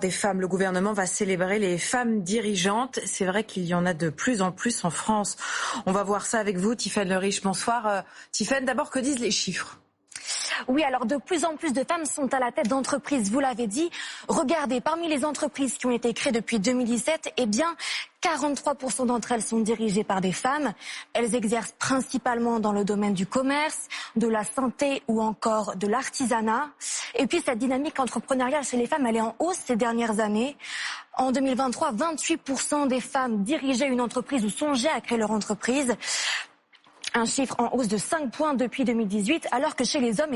Des femmes, le gouvernement va célébrer les femmes dirigeantes. C'est vrai qu'il y en a de plus en plus en France. On va voir ça avec vous, Tiffaine Le Riche. Bonsoir. Tiffaine, d'abord, que disent les chiffres ? Oui, alors de plus en plus de femmes sont à la tête d'entreprises, vous l'avez dit. Regardez, parmi les entreprises qui ont été créées depuis 2017, 43% d'entre elles sont dirigées par des femmes. Elles exercent principalement dans le domaine du commerce, de la santé ou encore de l'artisanat. Et puis cette dynamique entrepreneuriale chez les femmes, elle est en hausse ces dernières années. En 2023, 28% des femmes dirigeaient une entreprise ou songeaient à créer leur entreprise. Un chiffre en hausse de 5 points depuis 2018, alors que chez les hommes,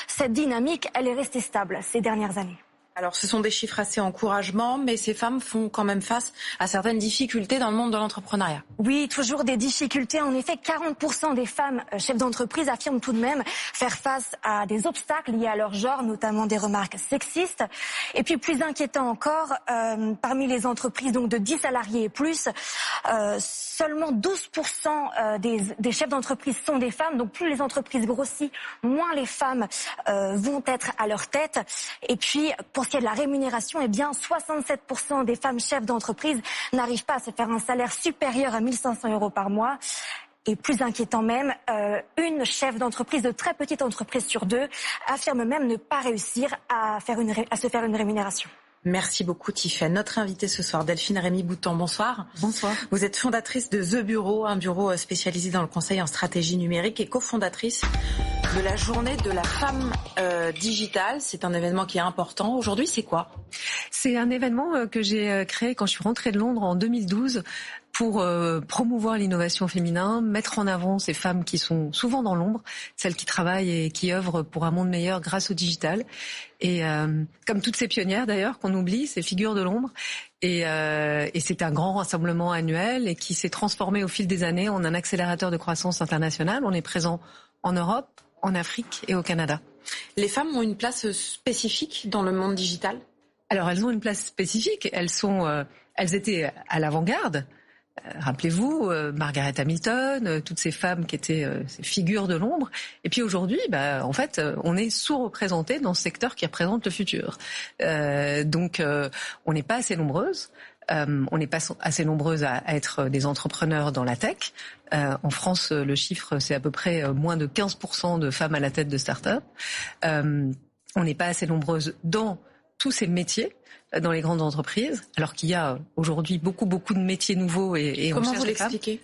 cette dynamique, elle est restée stable ces dernières années. Alors, ce sont des chiffres assez encourageants, mais ces femmes font quand même face à certaines difficultés dans le monde de l'entrepreneuriat. Oui, toujours des difficultés. En effet, 40% des femmes chefs d'entreprise affirment tout de même faire face à des obstacles liés à leur genre, notamment des remarques sexistes. Et puis, plus inquiétant encore, parmi les entreprises donc de 10 salariés et plus, seulement 12% des chefs d'entreprise sont des femmes. Donc, plus les entreprises grossissent, moins les femmes vont être à leur tête. Et puis, pour ce qui est de la rémunération, 67% des femmes chefs d'entreprise n'arrivent pas à se faire un salaire supérieur à 1 500 € par mois. Et plus inquiétant même, une chef d'entreprise de très petite entreprise sur 2 affirme même ne pas réussir à se faire une rémunération. Merci beaucoup, Tiffaine. Notre invitée ce soir, Delphine Rémy-Boutan. Bonsoir. Bonsoir. Vous êtes fondatrice de The Bureau, un bureau spécialisé dans le conseil en stratégie numérique et cofondatrice de la journée de la femme digitale. C'est un événement qui est important. Aujourd'hui, c'est quoi ? C'est un événement que j'ai créé quand je suis rentrée de Londres en 2012 pour promouvoir l'innovation féminin, mettre en avant ces femmes qui sont souvent dans l'ombre, celles qui travaillent et qui œuvrent pour un monde meilleur grâce au digital. Et comme toutes ces pionnières d'ailleurs qu'on oublie, ces figures de l'ombre. Et c'est un grand rassemblement annuel et qui s'est transformé au fil des années en un accélérateur de croissance internationale. On est présent en Europe, en Afrique et au Canada. Les femmes ont une place spécifique dans le monde digital ? Alors elles ont une place spécifique. Elles étaient à l'avant-garde. Rappelez-vous, Margaret Hamilton, toutes ces femmes qui étaient ces figures de l'ombre. Et puis aujourd'hui, en fait, on est sous-représenté dans ce secteur qui représente le futur. Donc, on n'est pas assez nombreuses. On n'est pas assez nombreuses à être des entrepreneurs dans la tech. En France, le chiffre, c'est à peu près moins de 15% de femmes à la tête de start-up. On n'est pas assez nombreuses dans tous ces métiers dans les grandes entreprises, alors qu'il y a aujourd'hui beaucoup de métiers nouveaux et comment vous l'expliquez ?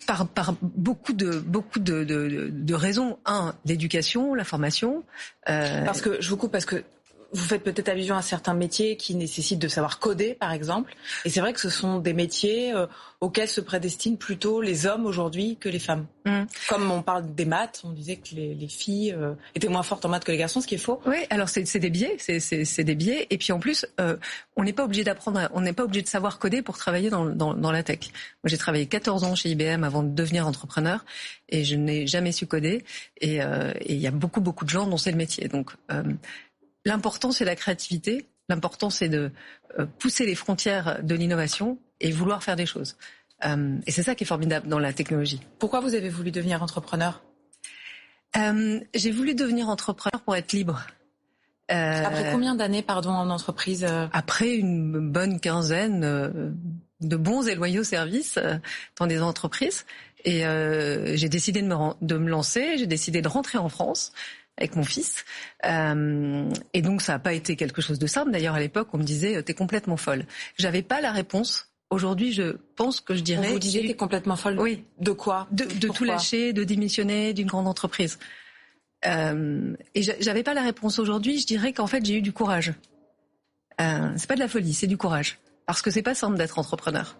Par beaucoup de raisons. L'éducation, la formation. Parce que je vous coupe parce que vous faites peut-être allusion à certains métiers qui nécessitent de savoir coder, par exemple. Et c'est vrai que ce sont des métiers auxquels se prédestinent plutôt les hommes aujourd'hui que les femmes. Comme on parle des maths, on disait que les filles étaient moins fortes en maths que les garçons, ce qui est faux. Oui, alors c'est des biais, c'est des biais. Et puis en plus, on n'est pas obligé d'apprendre, on n'est pas obligé de savoir coder pour travailler dans la tech. Moi, j'ai travaillé 14 ans chez IBM avant de devenir entrepreneur et je n'ai jamais su coder. Et il y a beaucoup de gens dont c'est le métier. Donc l'important, c'est la créativité. L'important, c'est de pousser les frontières de l'innovation et vouloir faire des choses. Et c'est ça qui est formidable dans la technologie. Pourquoi vous avez voulu devenir entrepreneur ? J'ai voulu devenir entrepreneur pour être libre. Après combien d'années, en entreprise ? Après une bonne quinzaine de bons et loyaux services dans des entreprises. Et j'ai décidé de me lancer, j'ai décidé de rentrer en France avec mon fils. Et donc, ça n'a pas été quelque chose de simple. D'ailleurs, à l'époque, on me disait « t'es complètement folle ». J'avais pas la réponse. Aujourd'hui, je pense que je dirais... On vous disait « t'es complètement folle ». Oui. De quoi ? De tout lâcher, de démissionner d'une grande entreprise. Et j'avais pas la réponse. Aujourd'hui, je dirais qu'en fait, j'ai eu du courage. C'est pas de la folie, c'est du courage. Parce que c'est pas simple d'être entrepreneur.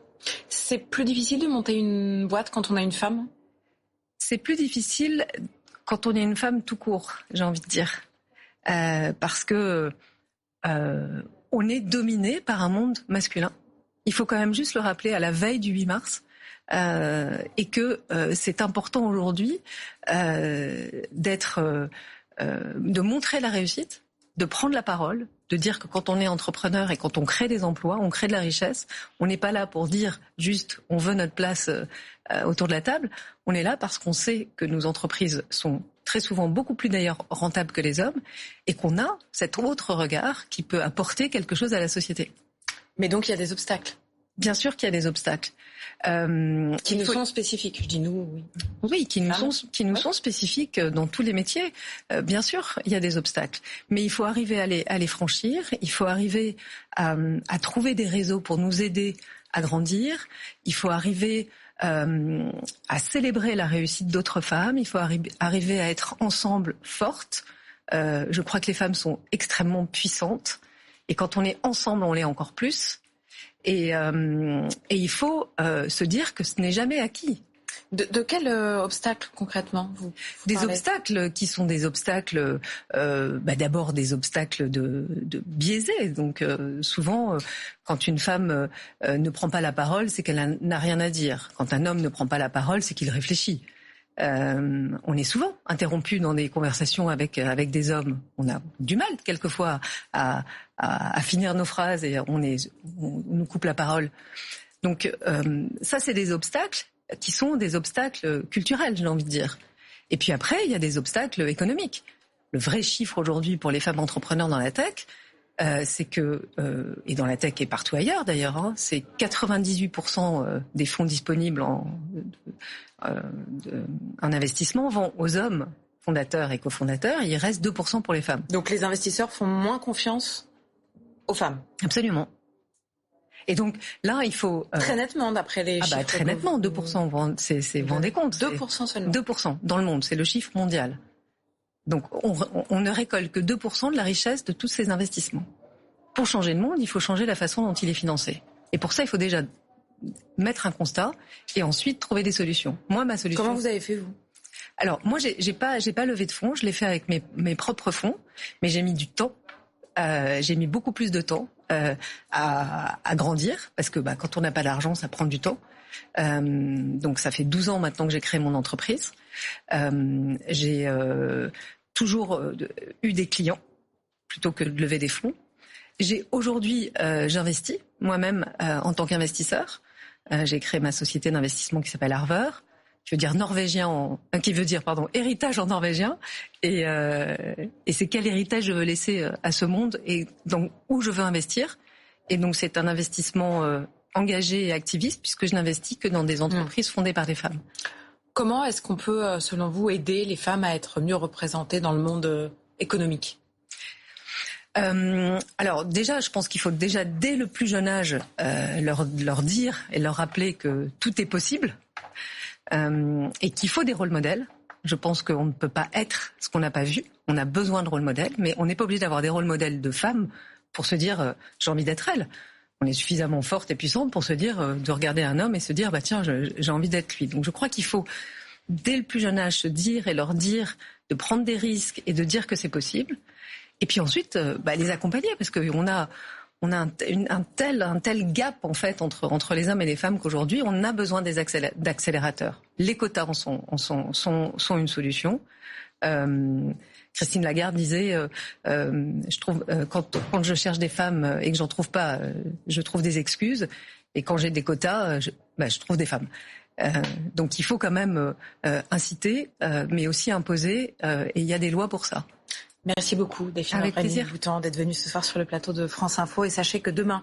C'est plus difficile de monter une boîte quand on a une femme ? C'est plus difficile quand on est une femme tout court, j'ai envie de dire. Parce que on est dominé par un monde masculin. Il faut quand même juste le rappeler à la veille du 8 mars. Et que c'est important aujourd'hui de montrer la réussite, de prendre la parole, de dire que quand on est entrepreneur et quand on crée des emplois, on crée de la richesse. On n'est pas là pour dire juste on veut notre place autour de la table. On est là parce qu'on sait que nos entreprises sont très souvent beaucoup plus d'ailleurs rentables que les hommes, et qu'on a cet autre regard qui peut apporter quelque chose à la société. Mais donc il y a des obstacles. Bien sûr qu'il y a des obstacles. Qui nous sont spécifiques, je dis nous, oui. Oui, qui nous sont spécifiques dans tous les métiers. Bien sûr, il y a des obstacles. Mais il faut arriver à les franchir, il faut arriver à trouver des réseaux pour nous aider à grandir, il faut arriver à célébrer la réussite d'autres femmes, il faut arriver à être ensemble fortes. Je crois que les femmes sont extrêmement puissantes, et quand on est ensemble, on l'est encore plus. Et il faut se dire que ce n'est jamais acquis. De quel obstacle concrètement vous Des parlez? Obstacles qui sont des obstacles, d'abord des obstacles de biaisés. Donc souvent, quand une femme ne prend pas la parole, c'est qu'elle n'a rien à dire. Quand un homme ne prend pas la parole, c'est qu'il réfléchit. On est souvent interrompu dans des conversations avec des hommes. On a du mal quelquefois à finir nos phrases et on nous coupe la parole. Donc ça, c'est des obstacles qui sont des obstacles culturels, j'ai envie de dire. Et puis après, il y a des obstacles économiques. Le vrai chiffre aujourd'hui pour les femmes entrepreneurs dans la tech, c'est que, et dans la tech et partout ailleurs d'ailleurs, hein, c'est 98% des fonds disponibles en investissement vont aux hommes fondateurs et cofondateurs, et il reste 2% pour les femmes. Donc les investisseurs font moins confiance aux femmes. Absolument. Et donc là, il faut... Très nettement, d'après les chiffres. Très nettement, 2%, vous vous rendez compte. 2% seulement. 2% dans le monde, c'est le chiffre mondial. Donc on ne récolte que 2% de la richesse de tous ces investissements. Pour changer le monde, il faut changer la façon dont il est financé. Et pour ça, il faut déjà mettre un constat et ensuite trouver des solutions. Moi, ma solution... Comment vous avez fait, vous ? Alors, moi, j'ai pas levé de fonds, je l'ai fait avec mes propres fonds, mais j'ai mis du temps. J'ai mis beaucoup plus de temps à grandir, parce que quand on n'a pas d'argent, ça prend du temps. Donc ça fait 12 ans maintenant que j'ai créé mon entreprise. J'ai toujours eu des clients plutôt que de lever des fonds. Aujourd'hui, j'investis moi-même en tant qu'investisseur. J'ai créé ma société d'investissement qui s'appelle Harver, qui veut dire héritage en norvégien. Et c'est quel héritage je veux laisser à ce monde et donc où je veux investir. Et donc c'est un investissement engagé et activiste, puisque je n'investis que dans des entreprises fondées par des femmes. Comment est-ce qu'on peut, selon vous, aider les femmes à être mieux représentées dans le monde économique ? Alors déjà, je pense qu'il faut déjà dès le plus jeune âge leur dire et leur rappeler que tout est possible et qu'il faut des rôles modèles. Je pense qu'on ne peut pas être ce qu'on n'a pas vu. On a besoin de rôles modèles, mais on n'est pas obligé d'avoir des rôles modèles de femmes pour se dire j'ai envie d'être elle. On est suffisamment forte et puissante pour se dire de regarder un homme et se dire tiens, j'ai envie d'être lui. Donc je crois qu'il faut dès le plus jeune âge se dire et leur dire de prendre des risques et de dire que c'est possible. Et puis ensuite, les accompagner, parce qu'on a un tel gap en fait entre les hommes et les femmes qu'aujourd'hui on a besoin d'accélérateurs. Les quotas sont une solution. Christine Lagarde disait, je trouve quand je cherche des femmes et que j'en trouve pas, je trouve des excuses. Et quand j'ai des quotas, je trouve des femmes. Donc il faut quand même inciter, mais aussi imposer. Et il y a des lois pour ça. Merci beaucoup, Delphine Boutan, d'être venue ce soir sur le plateau de France Info. Et sachez que demain,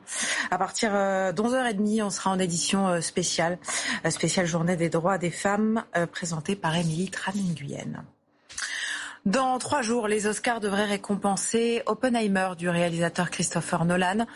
à partir d'11h30, on sera en édition spéciale journée des droits des femmes, présentée par Émilie Tran-Nguyen. Dans 3 jours, les Oscars devraient récompenser Oppenheimer du réalisateur Christopher Nolan.